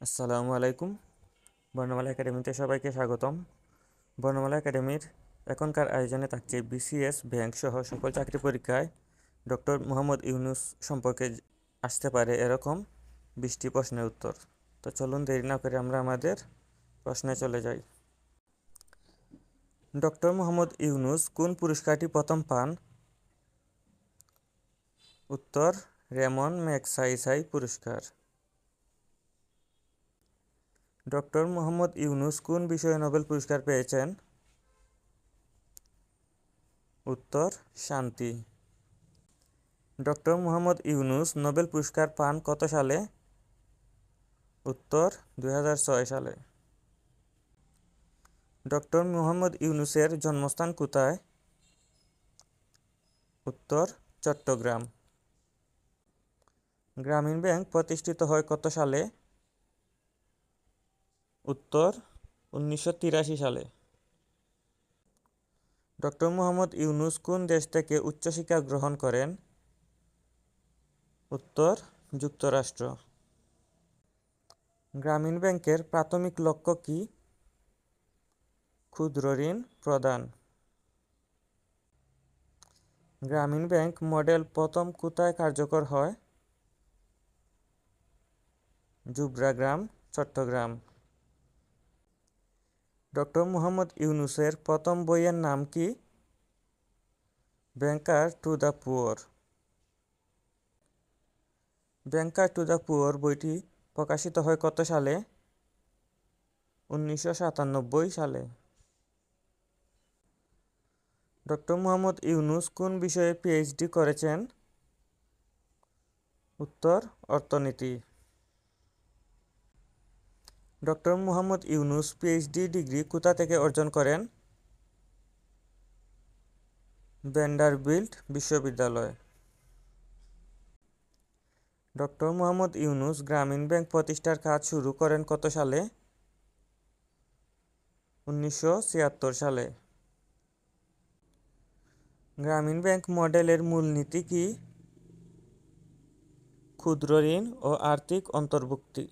আসসালামু আলাইকুম। বর্ণমালা একাডেমিতে সবাইকে স্বাগতম। বর্ণমালা একাডেমির এখনকার আয়োজনে থাকছে বিসিএস ব্যাংক সহ সকল চাকরি পরীক্ষায় ডক্টর মোহাম্মদ ইউনূস সম্পর্কে আসতে পারে এরকম 20টি প্রশ্নের উত্তর। তো চলুন দেরি না করে আমরা আমাদের প্রশ্নে চলে যাই। ডক্টর মোহাম্মদ ইউনূস কোন পুরস্কারটি প্রথম পান? উত্তর রেমন ম্যাগসাইসাই পুরস্কার। ডক্টর মোহাম্মদ ইউনূস কোন বিষয়ে নোবেল পুরস্কার পেয়েছেন? উত্তর শান্তি। ডক্টর মোহাম্মদ ইউনূস নোবেল পুরস্কার পান কত সালে? উত্তর 2006 সালে। ডক্টর মোহাম্মদ ইউনূসের জন্মস্থান কোথায়? উত্তর চট্টগ্রাম। গ্রামীণ ব্যাংক প্রতিষ্ঠিত হয় কত সালে? উত্তর 1983 সালে। ডক্টর মোহাম্মদ ইউনূস কোন দেশ থেকে উচ্চশিক্ষা গ্রহণ করেন? উত্তর যুক্তরাষ্ট্র। গ্রামীণ ব্যাংকের প্রাথমিক লক্ষ্য কী? ক্ষুদ্র ঋণ প্রদান। গ্রামীণ ব্যাংক মডেল প্রথম কোথায় কার্যকর হয়? জুবরাগ্রাম, চট্টগ্রাম। ডক্টর মোহাম্মদ ইউনূসের প্রথম বইয়ের নাম কি? Banker to the poor. Banker to the poor বইটি প্রকাশিত হয় কত সালে? 1997 সালে। ডক্টর মোহাম্মদ ইউনূস কোন বিষয়ে পিএইচডি করেছেন? উত্তর অর্থনীতি। Doctor Mohammad Yunus PhD degree কোথা থেকে অর্জন করেন? ভ্যান্ডারবিল্ট বিশ্ববিদ্যালয়। ডক্টর মোহাম্মদ ইউনূস গ্রামীণ ব্যাংক প্রতিষ্ঠার কাজ শুরু করেন কত সালে? 1976 সালে। গ্রামীণ ব্যাংক মডেলের মূলনীতি কি? ক্ষুদ্র ঋণ ও আর্থিক অন্তর্ভুক্তি।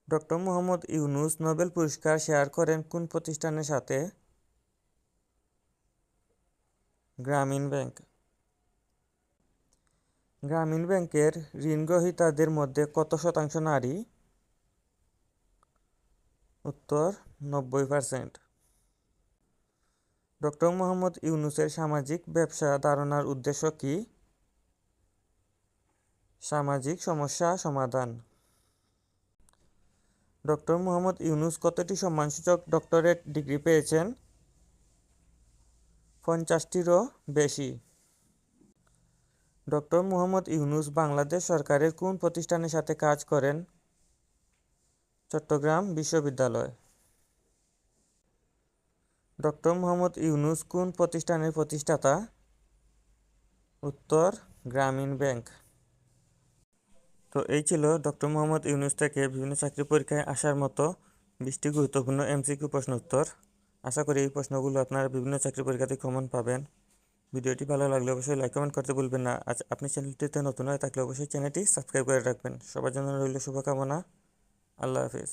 ডক্টর মোহাম্মদ ইউনূস নোবেল পুরস্কার শেয়ার করেন কোন প্রতিষ্ঠানের সাথে? গ্রামীণ ব্যাংক। গ্রামীণ ব্যাংকের ঋণগ্রহীতাদের মধ্যে কত শতাংশ নারী? উত্তর 90%। ডক্টর মোহাম্মদ ইউনূসের সামাজিক ব্যবসা ধারণার উদ্দেশ্য কি? সামাজিক সমস্যা সমাধান। ডক্টর মোহাম্মদ ইউনূস কতটি সম্মানসূচক ডক্টরেট ডিগ্রি পেয়েছেন? 50টিরও বেশি। ডক্টর মোহাম্মদ ইউনূস বাংলাদেশ সরকারের কোন প্রতিষ্ঠানের সাথে কাজ করেন? চট্টগ্রাম বিশ্ববিদ্যালয়। ডক্টর মোহাম্মদ ইউনূস কোন প্রতিষ্ঠানের প্রতিষ্ঠাতা? উত্তর গ্রামীণ ব্যাংক। তো এই ছিল ডক্টর মোহাম্মদ ইউনূস থেকে বিভিন্ন চাকরি পরীক্ষায় আসার মতো 20টি গুরুত্বপূর্ণ এমসিকিউ প্রশ্ন উত্তর। আশা করি এই প্রশ্নগুলো আপনারা বিভিন্ন চাকরি পরীক্ষাতে কমন পাবেন। ভিডিওটি ভালো লাগলে অবশ্যই লাইক কমেন্ট করতে ভুলবেন না। আজ আপনি চ্যানেলটিতে নতুন হয়ে থাকলে অবশ্যই চ্যানেলটি সাবস্ক্রাইব করে রাখবেন। সবার জন্য রইল শুভকামনা। আল্লাহ হাফিজ।